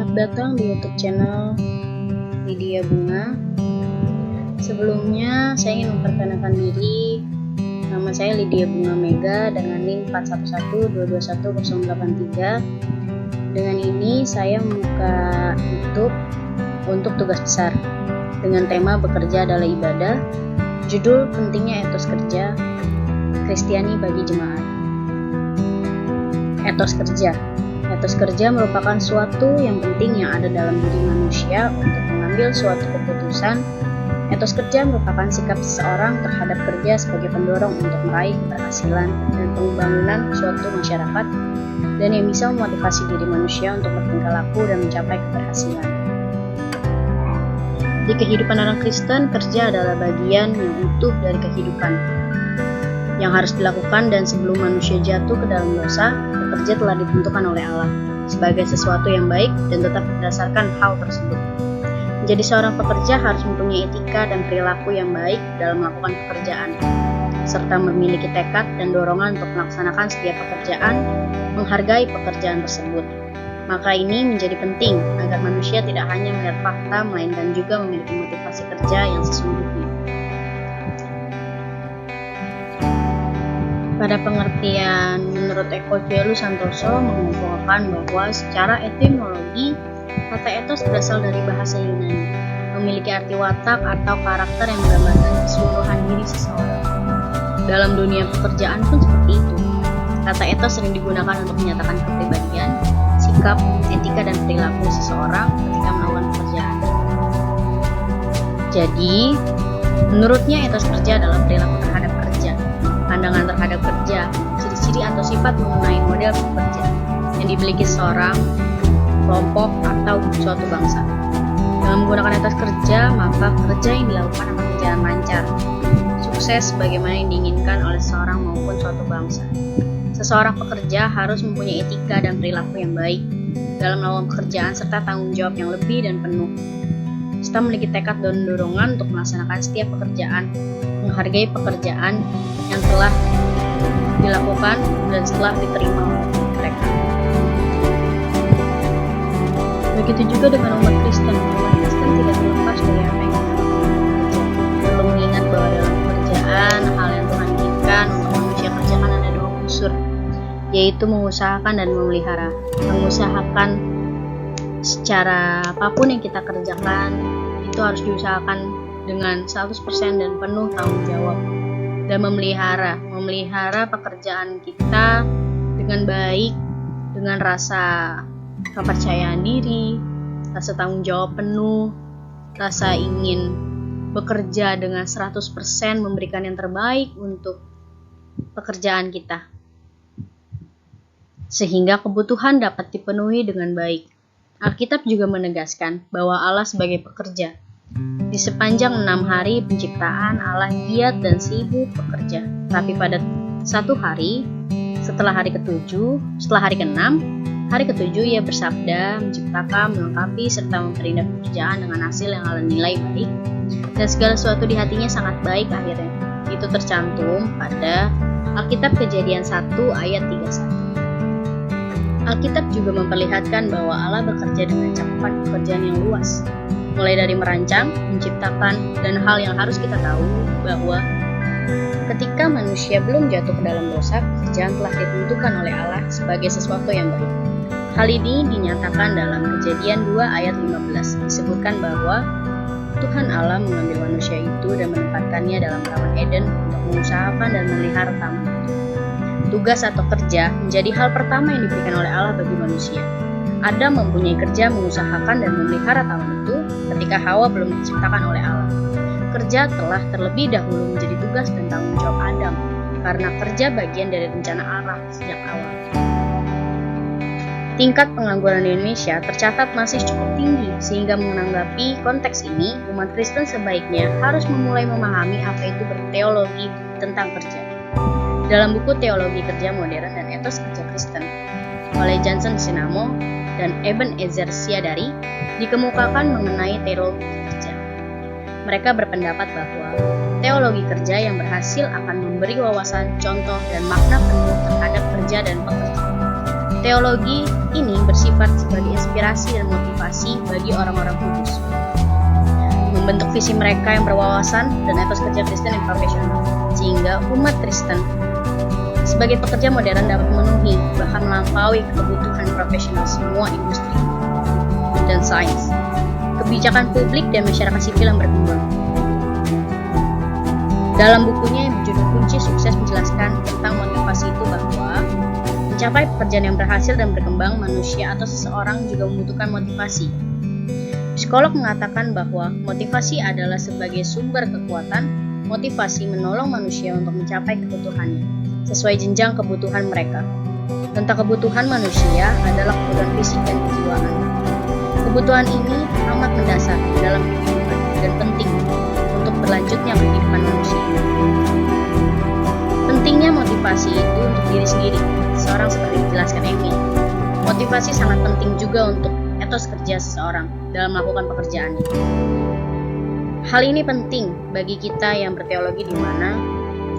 Selamat datang di YouTube channel Lydia Bunga. Sebelumnya saya ingin memperkenalkan diri. Nama saya Lydia Bunga Mega dengan NIM 4112210083. Dengan ini saya membuka YouTube untuk tugas besar dengan tema bekerja adalah ibadah. Judul pentingnya etos kerja Kristiani bagi jemaat. Etos kerja. Etos kerja merupakan suatu yang penting yang ada dalam diri manusia untuk mengambil suatu keputusan. Etos kerja merupakan sikap seseorang terhadap kerja sebagai pendorong untuk meraih keberhasilan dan pembangunan suatu masyarakat, dan yang bisa memotivasi diri manusia untuk bertingkah laku dan mencapai keberhasilan. Di kehidupan orang Kristen, kerja adalah bagian yang utuh dari kehidupan yang harus dilakukan, dan sebelum manusia jatuh ke dalam dosa, bekerja telah ditentukan oleh Allah sebagai sesuatu yang baik dan tetap berdasarkan hal tersebut. Menjadi seorang pekerja harus mempunyai etika dan perilaku yang baik dalam melakukan pekerjaan, serta memiliki tekad dan dorongan untuk melaksanakan setiap pekerjaan, menghargai pekerjaan tersebut. Maka ini menjadi penting agar manusia tidak hanya melihat fakta, melainkan juga memiliki motivasi kerja yang sesungguhnya. Pada pengertian menurut Eko Cielo Santoso mengumpulkan bahwa secara etimologi kata etos berasal dari bahasa Yunani, memiliki arti watak atau karakter yang menggambarkan keseluruhan diri seseorang. Dalam dunia pekerjaan pun seperti itu. Kata etos sering digunakan untuk menyatakan kepribadian, sikap, etika, dan perilaku seseorang ketika melakukan pekerjaan. Jadi, menurutnya etos kerja adalah perilaku terhadap kerja, pandangan terhadap kerja, ciri-ciri atau sifat mengenai model pekerja yang dimiliki seorang kelompok atau suatu bangsa. Dalam menggunakan etos kerja, maka kerja yang dilakukan akan berjalan lancar, sukses sebagaimana yang diinginkan oleh seseorang maupun suatu bangsa. Seseorang pekerja harus mempunyai etika dan perilaku yang baik dalam melakukan pekerjaan serta tanggung jawab yang lebih dan penuh, serta memiliki tekad dan dorongan untuk melaksanakan setiap pekerjaan, menghargai pekerjaan yang telah dilakukan dan setelah diterima mereka. Begitu juga dengan umat Kristen. Umat Kristen tidak terlepas dari apa yang kita lakukan. Perlu mengingat bahwa dalam pekerjaan, hal yang Tuhan inginkan untuk manusia kerjakan ada dua unsur, yaitu mengusahakan dan memelihara. Mengusahakan secara apapun yang kita kerjakan itu harus diusahakan dengan 100% dan penuh tanggung jawab. Dan memelihara pekerjaan kita dengan baik, dengan rasa kepercayaan diri, rasa tanggung jawab penuh, rasa ingin bekerja dengan 100% memberikan yang terbaik untuk pekerjaan kita, sehingga kebutuhan dapat dipenuhi dengan baik. Alkitab juga menegaskan bahwa Allah sebagai pekerja. Di sepanjang 6 hari penciptaan, Allah giat dan sibuk bekerja. Tapi pada satu hari, setelah hari ke-6, hari ke-7 Ia bersabda, menciptakan, melengkapi, serta memperindah pekerjaan dengan hasil yang Allah nilai baik. Dan segala sesuatu di hatinya sangat baik akhirnya. Itu tercantum pada Alkitab Kejadian 1 ayat 31. Alkitab juga memperlihatkan bahwa Allah bekerja dengan cakupan pekerjaan yang luas, mulai dari merancang, menciptakan, dan hal yang harus kita tahu bahwa ketika manusia belum jatuh ke dalam dosa, pekerjaan telah ditentukan oleh Allah sebagai sesuatu yang baik. Hal ini dinyatakan dalam Kejadian 2 ayat 15. Disebutkan bahwa Tuhan Allah mengambil manusia itu dan menempatkannya dalam Taman Eden untuk mengusahakan dan memelihara taman itu. Tugas atau kerja menjadi hal pertama yang diberikan oleh Allah bagi manusia. Adam mempunyai kerja mengusahakan dan memelihara taman itu ketika Hawa belum diciptakan oleh Allah. Kerja telah terlebih dahulu menjadi tugas dan tanggung jawab Adam, karena kerja bagian dari rencana Allah sejak awal. Tingkat pengangguran di Indonesia tercatat masih cukup tinggi, sehingga menanggapi konteks ini, umat Kristen sebaiknya harus memulai memahami apa itu berteologi tentang kerja. Dalam buku Teologi Kerja Modern dan Etos Kerja Kristen oleh Johnson Sinamo dan Ebenezer Siadari dikemukakan mengenai teologi kerja. Mereka berpendapat bahwa teologi kerja yang berhasil akan memberi wawasan, contoh, dan makna penuh terhadap kerja dan pekerja. Teologi ini bersifat sebagai inspirasi dan motivasi motivasi bagi orang-orang kudus. Membentuk visi mereka yang berwawasan dan etos kerja Kristen yang profesional, sehingga umat Kristen sebagai pekerja modern dapat memenuhi bahkan melampaui kebutuhan profesional semua industri dan sains, kebijakan publik dan masyarakat sipil yang berkembang. Dalam bukunya yang berjudul Kunci Sukses menjelaskan tentang motivasi itu bahwa mencapai pekerjaan yang berhasil dan berkembang, manusia atau seseorang juga membutuhkan motivasi. Psikolog mengatakan bahwa motivasi adalah sebagai sumber kekuatan. Motivasi menolong manusia untuk mencapai kebutuhannya sesuai jenjang kebutuhan mereka. Tentang kebutuhan manusia adalah kebutuhan fisik dan kejiwaan. Kebutuhan ini amat mendasar dalam kehidupan dan penting untuk berlanjutnya kehidupan manusia. Pentingnya motivasi itu untuk diri sendiri, seorang seperti dijelaskan Emil. Motivasi sangat penting juga untuk etos kerja seseorang dalam melakukan pekerjaannya. Hal ini penting bagi kita yang berteologi di mana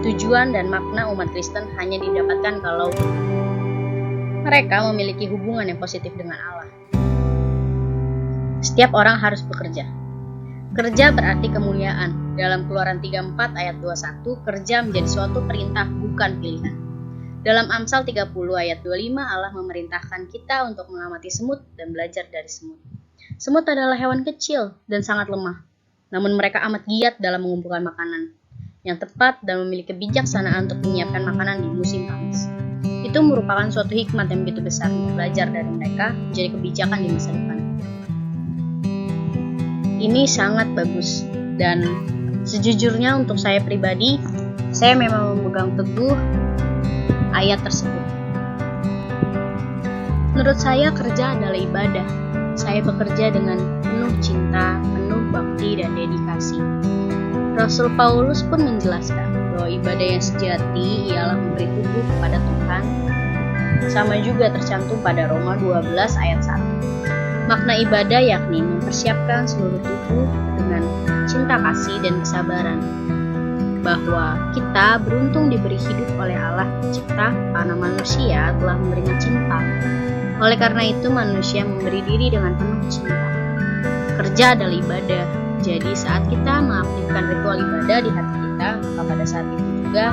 tujuan dan makna umat Kristen hanya didapatkan kalau mereka memiliki hubungan yang positif dengan Allah. Setiap orang harus bekerja. Kerja berarti kemuliaan. Dalam Keluaran 34 ayat 21, kerja menjadi suatu perintah bukan pilihan. Dalam Amsal 30 ayat 25, Allah memerintahkan kita untuk mengamati semut dan belajar dari semut. Semut adalah hewan kecil dan sangat lemah, namun mereka amat giat dalam mengumpulkan makanan yang tepat dan memiliki kebijaksanaan untuk menyiapkan makanan di musim panas. Itu merupakan suatu hikmat yang begitu besar. Belajar dari mereka menjadi kebijakan di masa depan. Ini sangat bagus, dan sejujurnya untuk saya pribadi, saya memang memegang teguh ayat tersebut. Menurut saya kerja adalah ibadah. Saya bekerja dengan penuh cinta, penuh bakti dan dedikasi. Rasul Paulus pun menjelaskan bahwa ibadah yang sejati ialah memberi tubuh kepada Tuhan. Sama juga tercantum pada Roma 12 ayat 1. Makna ibadah yakni mempersiapkan seluruh tubuh dengan cinta kasih dan kesabaran. Bahwa kita beruntung diberi hidup oleh Allah Pencipta karena manusia telah menerima cinta. Oleh karena itu manusia memberi diri dengan penuh cinta. Kerja adalah ibadah. Jadi saat kita mengaktifkan ritual ibadah di hati kita, maka pada saat itu juga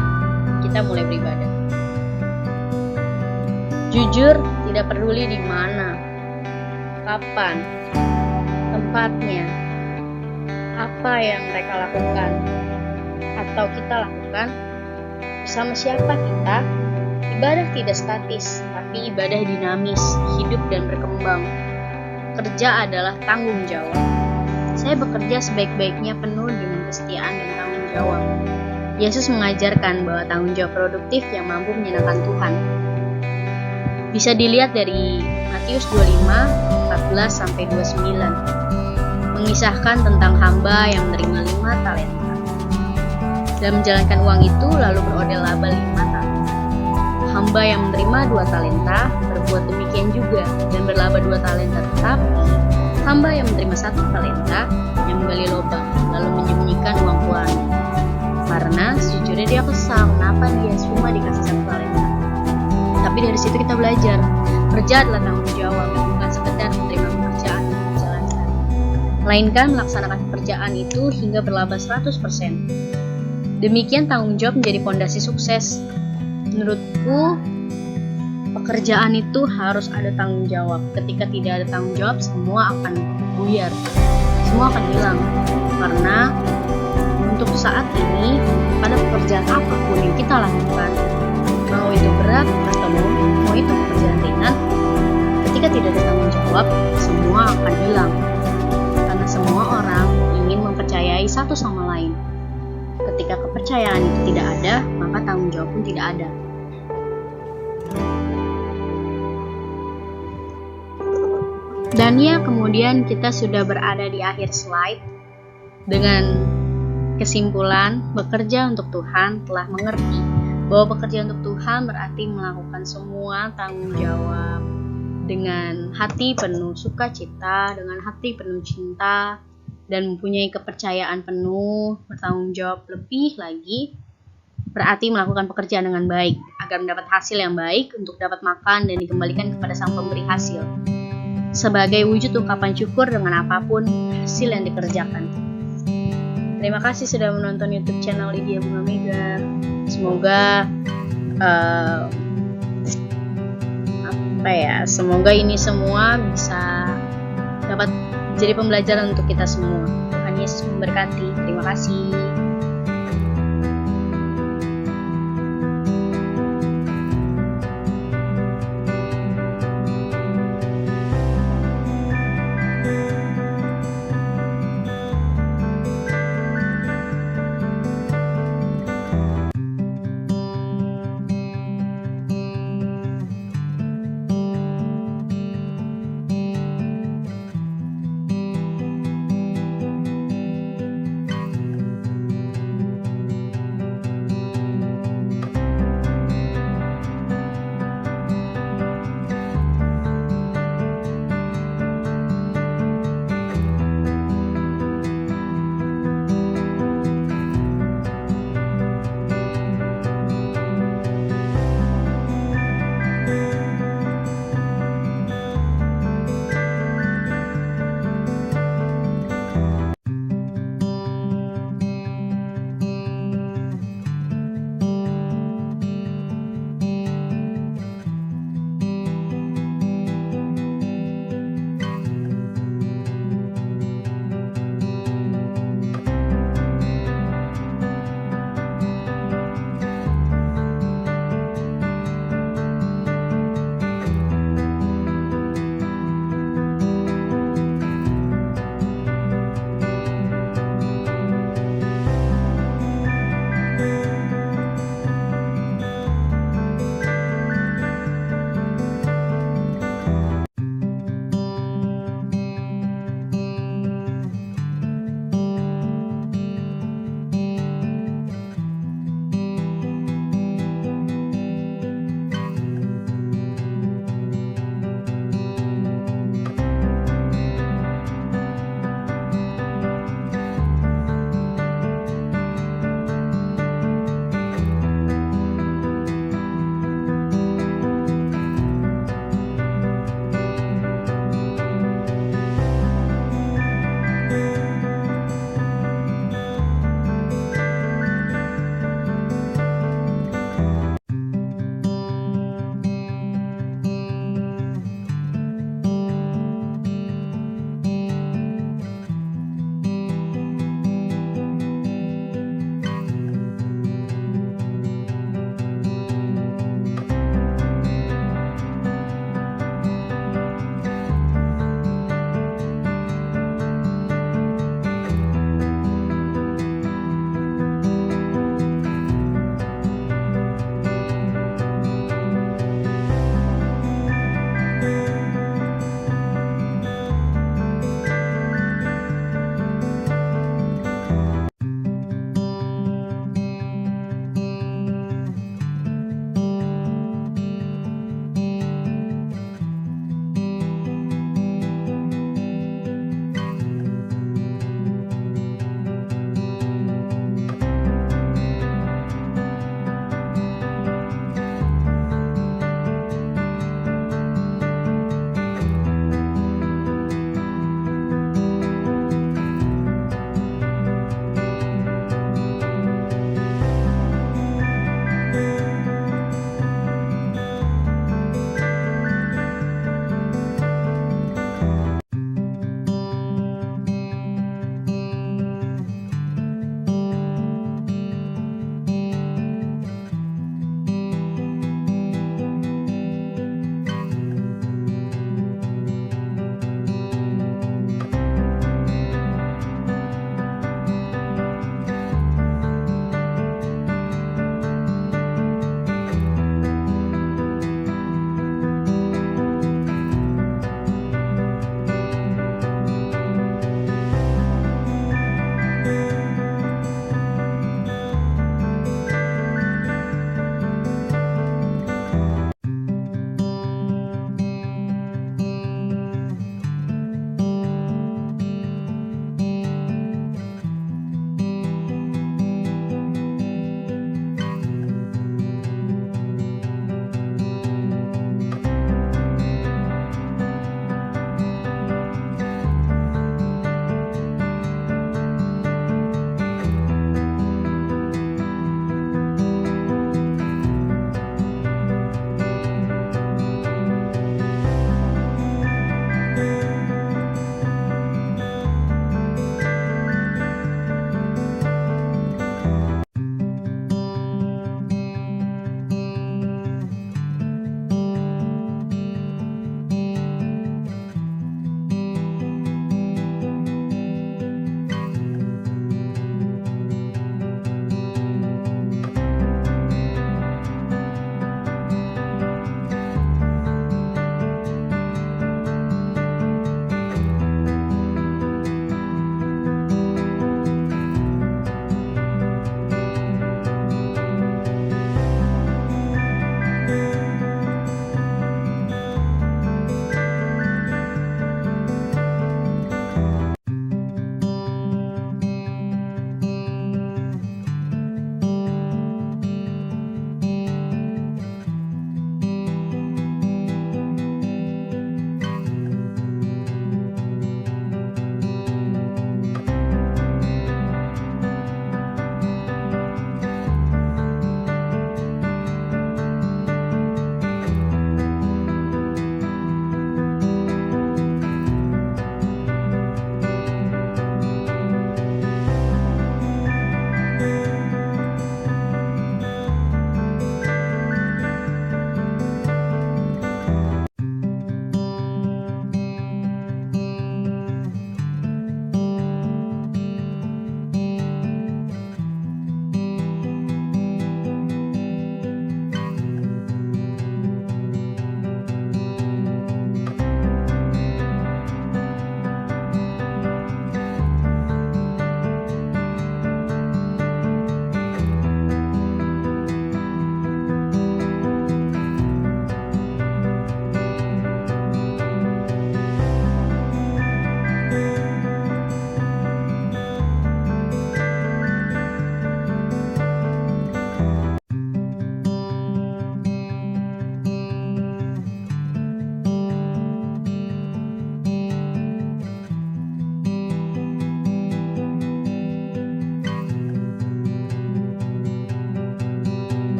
kita mulai beribadah. Jujur, tidak peduli di mana, kapan, tempatnya, apa yang mereka lakukan atau kita lakukan, bersama siapa kita, ibadah tidak statis, tapi ibadah dinamis, hidup dan berkembang. Kerja adalah tanggung jawab. Saya bekerja sebaik-baiknya penuh dengan kesetiaan dan tanggung jawab. Yesus mengajarkan bahwa tanggung jawab produktif yang mampu menyenangkan Tuhan. Bisa dilihat dari Matius 25, 14-29. Mengisahkan tentang hamba yang menerima 5 talenta. Dan menjalankan uang itu lalu beroleh laba 5 talenta. Hamba yang menerima 2 talenta berbuat demikian juga dan berlaba 2 talenta tetap. Hamba yang menerima 1 talenta yang menggali lubang lalu menyembunyikan uang tuannya. Karena sejujurnya dia kesal kenapa dia cuma dikasih 1 talenta. Tapi dari situ kita belajar kerja adalah tanggung jawab, bukan sekedar menerima pekerjaan dan menjalankan, melainkan melaksanakan pekerjaan itu hingga berlaba 100%. Demikian tanggung jawab menjadi pondasi sukses. Menurutku pekerjaan itu harus ada tanggung jawab. Ketika tidak ada tanggung jawab, semua akan buyar, semua akan hilang. Karena untuk saat ini, pada pekerjaan apapun yang kita lakukan, mau itu berat atau mau itu pekerjaan ringan, ketika tidak ada tanggung jawab, semua akan hilang. Karena semua orang ingin mempercayai satu sama lain. Ketika kepercayaan itu tidak ada, maka tanggung jawab pun tidak ada. Dan ya, kemudian kita sudah berada di akhir slide dengan kesimpulan bekerja untuk Tuhan telah mengerti bahwa bekerja untuk Tuhan berarti melakukan semua tanggung jawab dengan hati penuh sukacita, dengan hati penuh cinta, dan mempunyai kepercayaan penuh, bertanggung jawab lebih lagi, berarti melakukan pekerjaan dengan baik agar mendapat hasil yang baik untuk dapat makan dan dikembalikan kepada sang pemberi hasil. sebagai wujud ungkapan syukur dengan apapun hasil yang dikerjakan. Terima kasih sudah menonton YouTube channel Lydia Bunga Mega. Semoga semoga ini semua bisa dapat jadi pembelajaran untuk kita semua. Tuhan Yesus memberkati. Terima kasih.